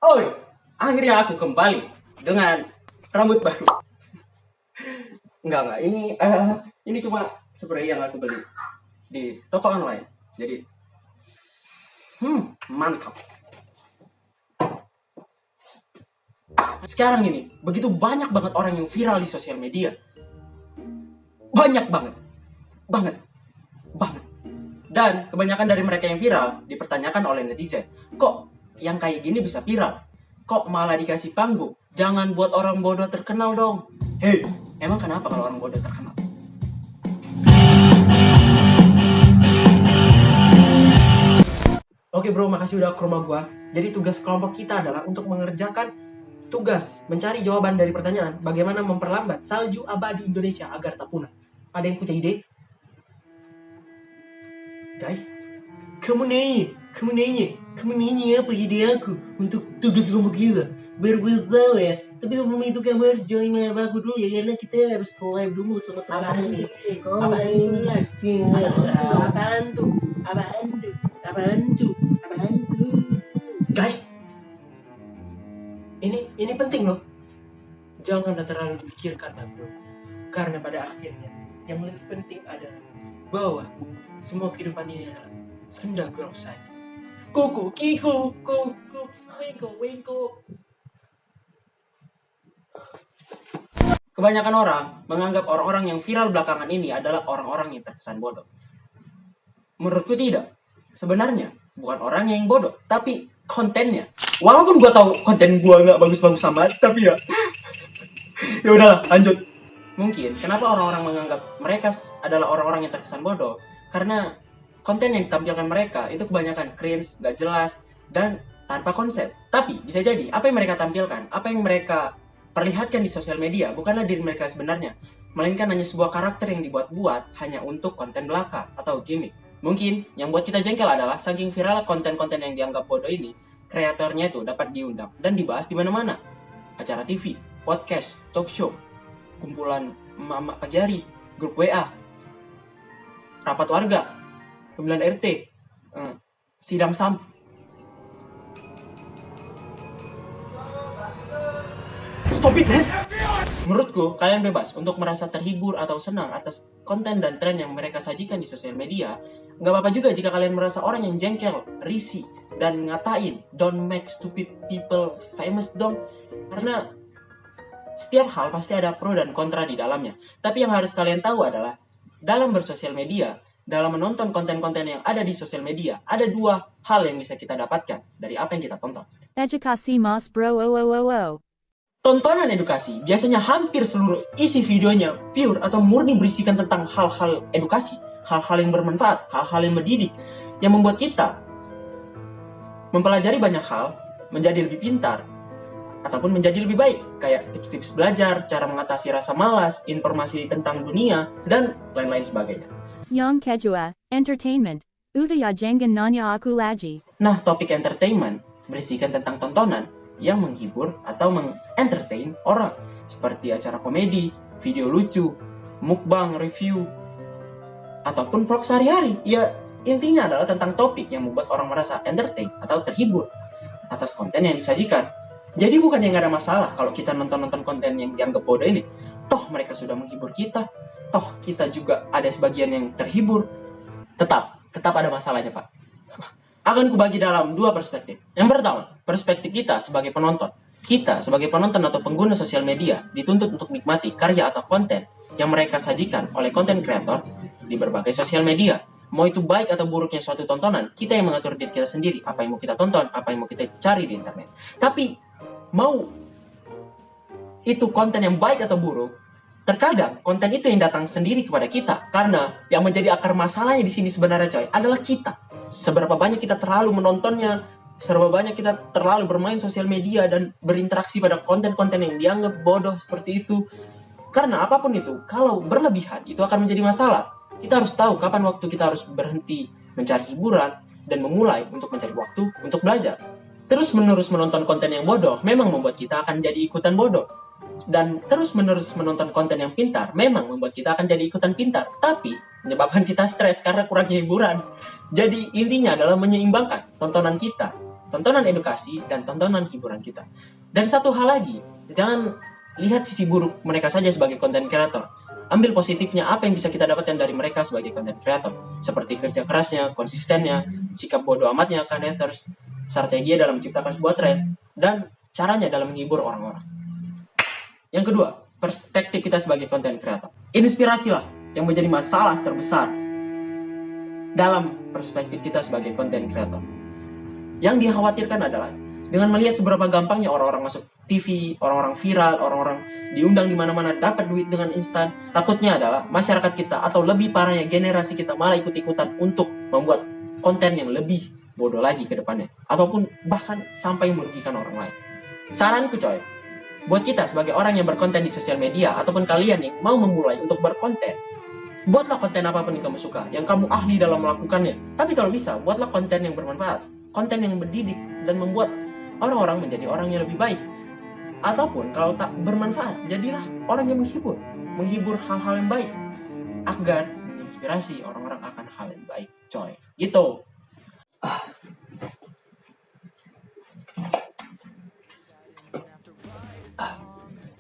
Oi, akhirnya aku kembali dengan rambut baru. Enggak, ini cuma spray yang aku beli di toko online. Jadi, mantap. Sekarang ini, begitu banyak banget orang yang viral di sosial media. Banyak banget. Banget. Dan kebanyakan dari mereka yang viral dipertanyakan oleh netizen. Kok yang kayak gini bisa viral? Kok malah dikasih panggung? Jangan buat orang bodoh terkenal dong. Hei, emang kenapa kalau orang bodoh terkenal? Oke bro, makasih udah ke rumah gua. Jadi tugas kelompok kita adalah untuk mengerjakan tugas mencari jawaban dari pertanyaan bagaimana memperlambat salju abadi Indonesia agar tak punah. Ada yang punya ide? Guys, kamu nanya apa ide aku untuk tugas kelompok kita? Baru tahu ya. Tapi sebelum itu kamu harus join live aku dulu ya, karena kita harus live dulu teman-teman. Apaan tuh? Guys, ini penting loh. Janganlah terlalu dipikirkan bro. Karena pada akhirnya yang lebih penting adalah bahwa semua kehidupan ini adalah senda gurau saja. Koko, kiko, koko, weko. Kebanyakan orang menganggap orang-orang yang viral belakangan ini adalah orang-orang yang terkesan bodoh. Menurutku tidak. Sebenarnya bukan orangnya yang bodoh, tapi kontennya. Walaupun gua tahu konten gua nggak bagus-bagus amat, tapi ya ya udahlah, lanjut. Mungkin kenapa orang-orang menganggap mereka adalah orang-orang yang terkesan bodoh? Karena konten yang ditampilkan mereka itu kebanyakan cringe, gak jelas, dan tanpa konsep. Tapi bisa jadi apa yang mereka tampilkan, apa yang mereka perlihatkan di sosial media bukanlah diri mereka sebenarnya, melainkan hanya sebuah karakter yang dibuat-buat hanya untuk konten belaka atau gimmick. Mungkin yang buat kita jengkel adalah saking viral konten-konten yang dianggap bodoh ini, kreatornya itu dapat diundang dan dibahas di mana-mana. Acara TV, podcast, talk show, kumpulan emak-emak pagi hari, grup WA, rapat warga, pemilihan RT, sidang SAM. Stop it, man! Menurutku, kalian bebas untuk merasa terhibur atau senang atas konten dan tren yang mereka sajikan di sosial media. Nggak apa-apa juga jika kalian merasa orang yang jengkel, risih, dan ngatain, don't make stupid people famous dong. Karena setiap hal pasti ada pro dan kontra di dalamnya. Tapi yang harus kalian tahu adalah, dalam bersosial media, dalam menonton konten-konten yang ada di sosial media, ada dua hal yang bisa kita dapatkan dari apa yang kita tonton. Edukasi mas bro. Tontonan edukasi biasanya hampir seluruh isi videonya pure atau murni berisikan tentang hal-hal edukasi, hal-hal yang bermanfaat, hal-hal yang mendidik, yang membuat kita mempelajari banyak hal, menjadi lebih pintar, ataupun menjadi lebih baik, kayak tips-tips belajar, cara mengatasi rasa malas, informasi tentang dunia, dan lain-lain sebagainya. Yang kedua, entertainment. Udaya jangan nanya aku lagi. Nah, topik entertainment berisikan tentang tontonan yang menghibur atau mengentertain orang, seperti acara komedi, video lucu, mukbang, review, ataupun vlog sehari-hari. Ya, intinya adalah tentang topik yang membuat orang merasa entertain atau terhibur atas konten yang disajikan. Jadi bukan yang gak ada masalah kalau kita nonton-nonton konten yang dianggap bodoh ini. Toh mereka sudah menghibur kita, toh kita juga ada sebagian yang terhibur. Tetap ada masalahnya, Pak. Akan kubagi dalam dua perspektif. Yang pertama, perspektif kita sebagai penonton. Kita sebagai penonton atau pengguna sosial media dituntut untuk nikmati karya atau konten yang mereka sajikan oleh konten kreator di berbagai sosial media. Mau itu baik atau buruknya suatu tontonan, kita yang mengatur diri kita sendiri, apa yang mau kita tonton, apa yang mau kita cari di internet. Tapi mau itu konten yang baik atau buruk, terkadang konten itu yang datang sendiri kepada kita. Karena yang menjadi akar masalahnya di sini sebenarnya coy adalah kita. Seberapa banyak kita terlalu menontonnya, seberapa banyak kita terlalu bermain sosial media dan berinteraksi pada konten-konten yang dianggap bodoh seperti itu. Karena apapun itu, kalau berlebihan itu akan menjadi masalah. Kita harus tahu kapan waktu kita harus berhenti mencari hiburan dan memulai untuk mencari waktu untuk belajar. Terus-menerus menonton konten yang bodoh memang membuat kita akan jadi ikutan bodoh. Dan terus-menerus menonton konten yang pintar memang membuat kita akan jadi ikutan pintar. Tapi menyebabkan kita stres karena kurangnya hiburan. Jadi intinya adalah menyeimbangkan tontonan kita tontonan edukasi dan tontonan hiburan kita. Dan satu hal lagi, jangan lihat sisi buruk mereka saja sebagai content creator. Ambil positifnya apa yang bisa kita dapatkan dari mereka sebagai content creator, seperti kerja kerasnya, konsistennya, sikap bodoh amatnya ke haters, strategi dalam menciptakan sebuah tren, dan caranya dalam menghibur orang-orang. Yang kedua, perspektif kita sebagai content creator. Inspirasilah yang menjadi masalah terbesar dalam perspektif kita sebagai content creator. Yang dikhawatirkan adalah dengan melihat seberapa gampangnya orang-orang masuk TV, orang-orang viral, orang-orang diundang di mana-mana dapat duit dengan instan. Takutnya adalah masyarakat kita atau lebih parahnya generasi kita malah ikut-ikutan untuk membuat konten yang lebih bodoh lagi ke depannya, ataupun bahkan sampai merugikan orang lain. Saranku coy, buat kita sebagai orang yang berkonten di sosial media ataupun kalian yang mau memulai untuk berkonten, buatlah konten apapun yang kamu suka, yang kamu ahli dalam melakukannya. Tapi kalau bisa, buatlah konten yang bermanfaat, konten yang mendidik dan membuat orang-orang menjadi orang yang lebih baik. Ataupun kalau tak bermanfaat, jadilah orang yang menghibur hal-hal yang baik agar menginspirasi orang-orang akan hal yang baik, coy. Gitu.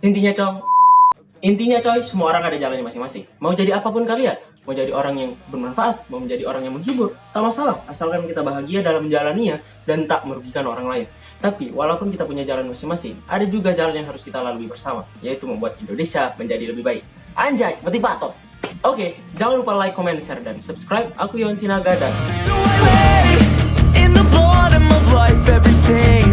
Intinya coy, semua orang ada jalannya masing-masing. Mau jadi apapun kalian, mau jadi orang yang bermanfaat, mau menjadi orang yang menghibur, tak masalah, asalkan kita bahagia dalam menjalaninya dan tak merugikan orang lain. Tapi walaupun kita punya jalan masing-masing, ada juga jalan yang harus kita lalui bersama, yaitu membuat Indonesia menjadi lebih baik. Anjay, motivator. Oke, jangan lupa like, comment, share, dan subscribe. Aku Yon Sinaga dan So I lay in the bottom of life, everything